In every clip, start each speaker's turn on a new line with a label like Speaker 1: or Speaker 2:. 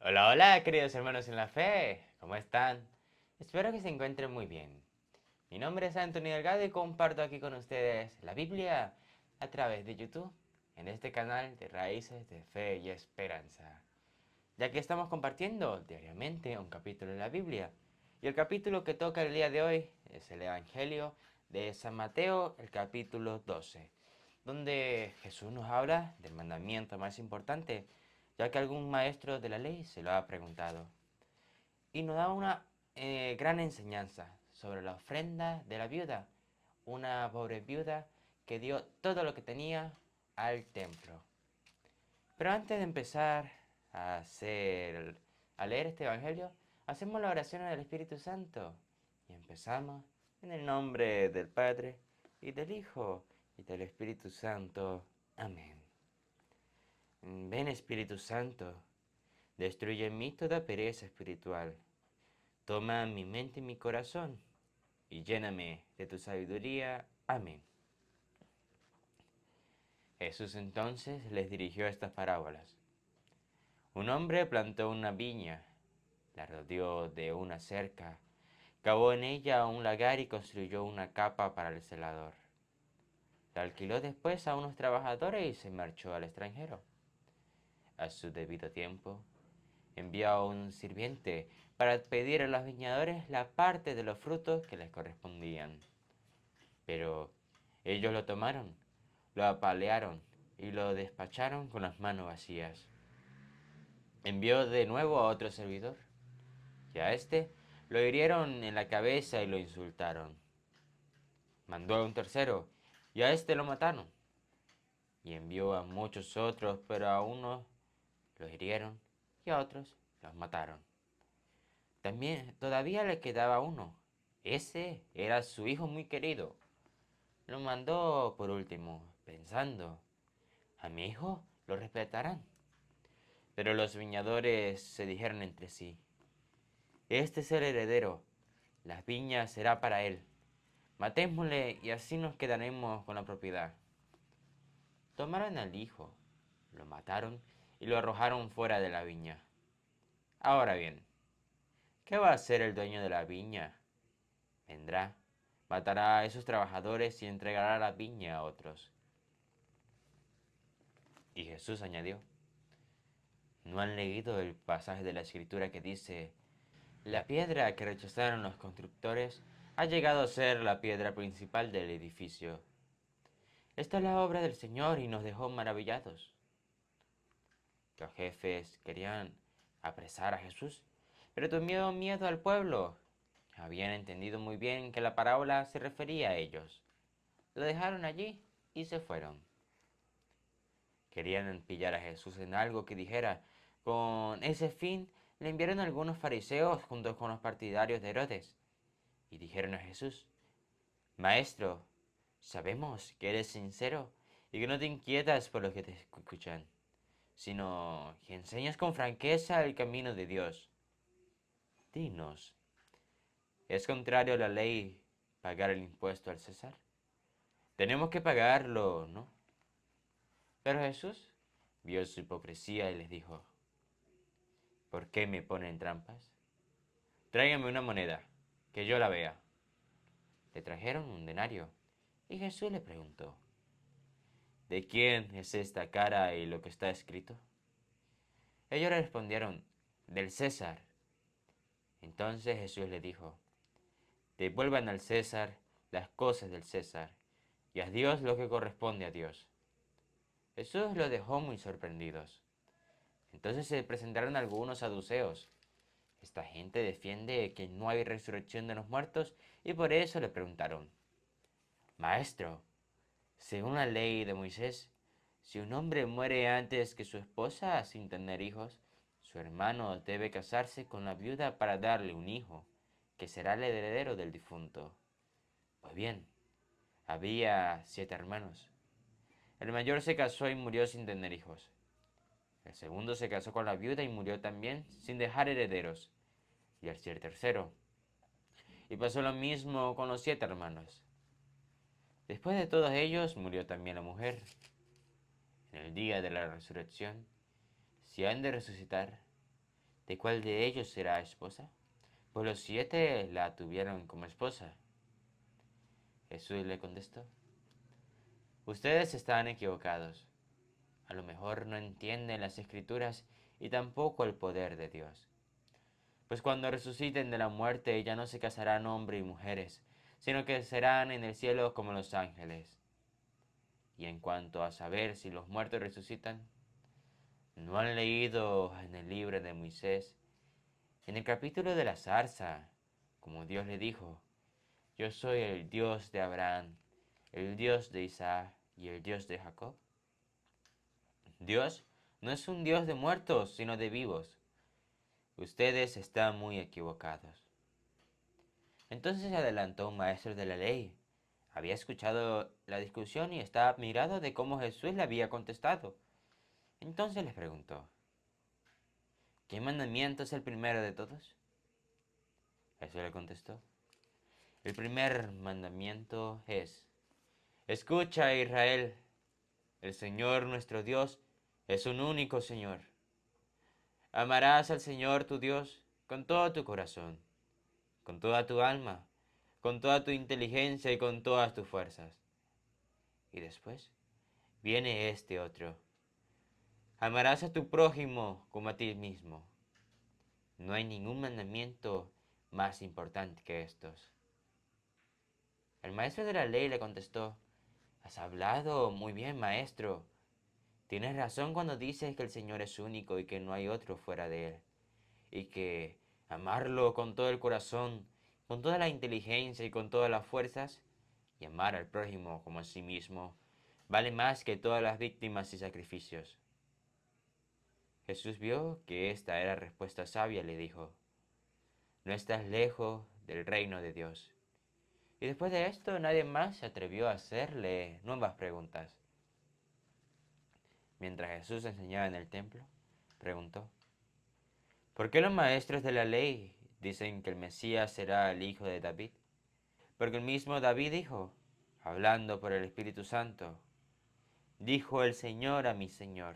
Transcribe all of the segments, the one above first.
Speaker 1: Hola, hola, queridos hermanos en la fe. ¿Cómo están? Espero que se encuentren muy bien. Mi nombre es Antonio Delgado y comparto aquí con ustedes la Biblia a través de YouTube, en este canal de Raíces de Fe y Esperanza. Ya que estamos compartiendo diariamente un capítulo de la Biblia. Y el capítulo que toca el día de hoy es el Evangelio de San Mateo, el capítulo 12, donde Jesús nos habla del mandamiento más importante, ya que algún maestro de la ley se lo ha preguntado. Y nos da una gran enseñanza sobre la ofrenda de la viuda, una pobre viuda que dio todo lo que tenía al templo. Pero antes de empezar a leer este evangelio, hacemos la oración del Espíritu Santo y empezamos en el nombre del Padre y del Hijo y del Espíritu Santo. Amén. Ven Espíritu Santo, destruye en mí toda pereza espiritual. Toma mi mente y mi corazón y lléname de tu sabiduría. Amén. Jesús entonces les dirigió estas parábolas. Un hombre plantó una viña, la rodeó de una cerca, cavó en ella un lagar y construyó una capa para el celador. La alquiló después a unos trabajadores y se marchó al extranjero. A su debido tiempo, envió a un sirviente para pedir a los viñadores la parte de los frutos que les correspondían. Pero ellos lo tomaron, lo apalearon y lo despacharon con las manos vacías. Envió de nuevo a otro servidor, y a este lo hirieron en la cabeza y lo insultaron. Mandó a un tercero, y a este lo mataron. Y envió a muchos otros, pero a unos los hirieron y a otros los mataron. También todavía le quedaba uno. Ese era su hijo muy querido. Lo mandó por último, pensando, a mi hijo lo respetarán. Pero los viñadores se dijeron entre sí, este es el heredero, las viñas será para él. Matémosle y así nos quedaremos con la propiedad. Tomaron al hijo, lo mataron y lo arrojaron fuera de la viña. Ahora bien, ¿qué va a hacer el dueño de la viña? Vendrá, matará a esos trabajadores y entregará la viña a otros. Y Jesús añadió, ¿no han leído el pasaje de la escritura que dice, la piedra que rechazaron los constructores ha llegado a ser la piedra principal del edificio? Esta es la obra del Señor y nos dejó maravillados? Los jefes querían apresar a Jesús, pero tuvieron miedo al pueblo. Habían entendido muy bien que la parábola se refería a ellos. Lo dejaron allí y se fueron. Querían pillar a Jesús en algo que dijera. Con ese fin le enviaron algunos fariseos junto con los partidarios de Herodes y dijeron a Jesús, Maestro, sabemos que eres sincero y que no te inquietas por los que te escuchan, sino que enseñas con franqueza el camino de Dios. Dinos, ¿es contrario a la ley pagar el impuesto al César? Tenemos que pagarlo, ¿no? Pero Jesús vio su hipocresía y les dijo, ¿por qué me ponen trampas? Tráigame una moneda, que yo la vea. Le trajeron un denario y Jesús le preguntó, ¿de quién es esta cara y lo que está escrito? Ellos le respondieron, del César. Entonces Jesús le dijo, devuelvan al César las cosas del César y a Dios lo que corresponde a Dios. Jesús los dejó muy sorprendidos. Entonces se presentaron algunos saduceos. Esta gente defiende que no hay resurrección de los muertos y por eso le preguntaron, Maestro, según la ley de Moisés, si un hombre muere antes que su esposa sin tener hijos, su hermano debe casarse con la viuda para darle un hijo, que será el heredero del difunto. Pues bien, había 7 hermanos. El mayor se casó y murió sin tener hijos. El segundo se casó con la viuda y murió también sin dejar herederos. Y el tercero. Y pasó lo mismo con los 7 hermanos. Después de todos ellos murió también la mujer. En el día de la resurrección, si han de resucitar, ¿de cuál de ellos será esposa? Pues los 7 la tuvieron como esposa. Jesús le contestó, ustedes están equivocados. A lo mejor no entienden las escrituras y tampoco el poder de Dios. Pues cuando resuciten de la muerte ya no se casarán hombres y mujeres, sino que serán en el cielo como los ángeles. Y en cuanto a saber si los muertos resucitan, ¿no han leído en el libro de Moisés, en el capítulo de la zarza, como Dios le dijo, yo soy el Dios de Abraham, el Dios de Isaac y el Dios de Jacob? Dios no es un Dios de muertos, sino de vivos. Ustedes están muy equivocados. Entonces se adelantó un maestro de la ley. Había escuchado la discusión y estaba admirado de cómo Jesús le había contestado. Entonces les preguntó, ¿qué mandamiento es el primero de todos? Jesús le contestó, el primer mandamiento es, escucha, Israel, el Señor nuestro Dios es un único Señor. Amarás al Señor tu Dios con todo tu corazón, con toda tu alma, con toda tu inteligencia y con todas tus fuerzas. Y después viene este otro. Amarás a tu prójimo como a ti mismo. No hay ningún mandamiento más importante que estos. El maestro de la ley le contestó, has hablado muy bien, maestro. Tienes razón cuando dices que el Señor es único y que no hay otro fuera de Él. Y que amarlo con todo el corazón, con toda la inteligencia y con todas las fuerzas, y amar al prójimo como a sí mismo, vale más que todas las víctimas y sacrificios. Jesús vio que esta era respuesta sabia y le dijo, no estás lejos del reino de Dios. Y después de esto nadie más se atrevió a hacerle nuevas preguntas. Mientras Jesús enseñaba en el templo, preguntó, ¿por qué los maestros de la ley dicen que el Mesías será el hijo de David? Porque el mismo David dijo, hablando por el Espíritu Santo, dijo el Señor a mi Señor,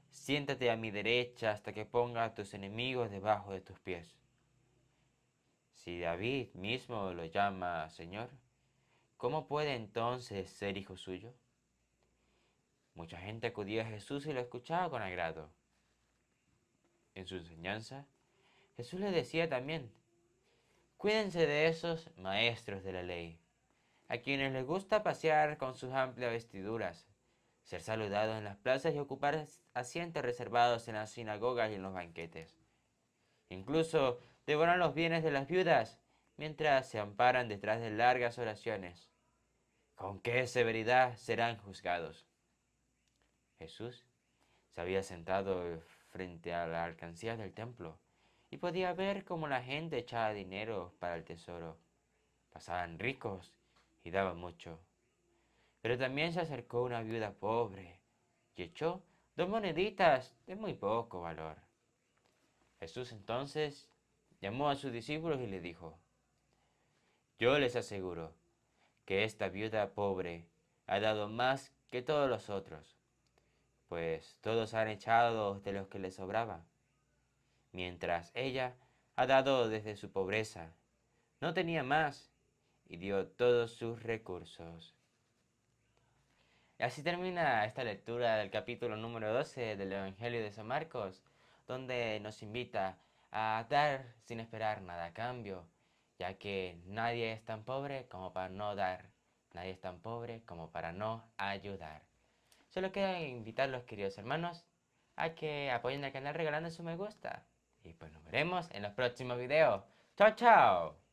Speaker 1: siéntate a mi derecha hasta que ponga a tus enemigos debajo de tus pies. Si David mismo lo llama Señor, ¿cómo puede entonces ser hijo suyo? Mucha gente acudía a Jesús y lo escuchaba con agrado. En su enseñanza, Jesús les decía también, cuídense de esos maestros de la ley, a quienes les gusta pasear con sus amplias vestiduras, ser saludados en las plazas y ocupar asientos reservados en las sinagogas y en los banquetes. Incluso devoran los bienes de las viudas mientras se amparan detrás de largas oraciones. ¿Con qué severidad serán juzgados? Jesús se había sentado frente a la alcancía del templo y podía ver cómo la gente echaba dinero para el tesoro. Pasaban ricos y daban mucho. Pero también se acercó una viuda pobre y echó 2 moneditas de muy poco valor. Jesús entonces llamó a sus discípulos y les dijo, yo les aseguro que esta viuda pobre ha dado más que todos los otros, pues todos han echado de los que les sobraba, mientras ella ha dado desde su pobreza, no tenía más y dio todos sus recursos. Y así termina esta lectura del capítulo número 12 del Evangelio de San Marcos, donde nos invita a dar sin esperar nada a cambio, ya que nadie es tan pobre como para no dar, nadie es tan pobre como para no ayudar. Solo queda invitarlos, queridos hermanos, a que apoyen el canal regalando su me gusta. Y pues nos veremos en los próximos videos. ¡Chao, chao!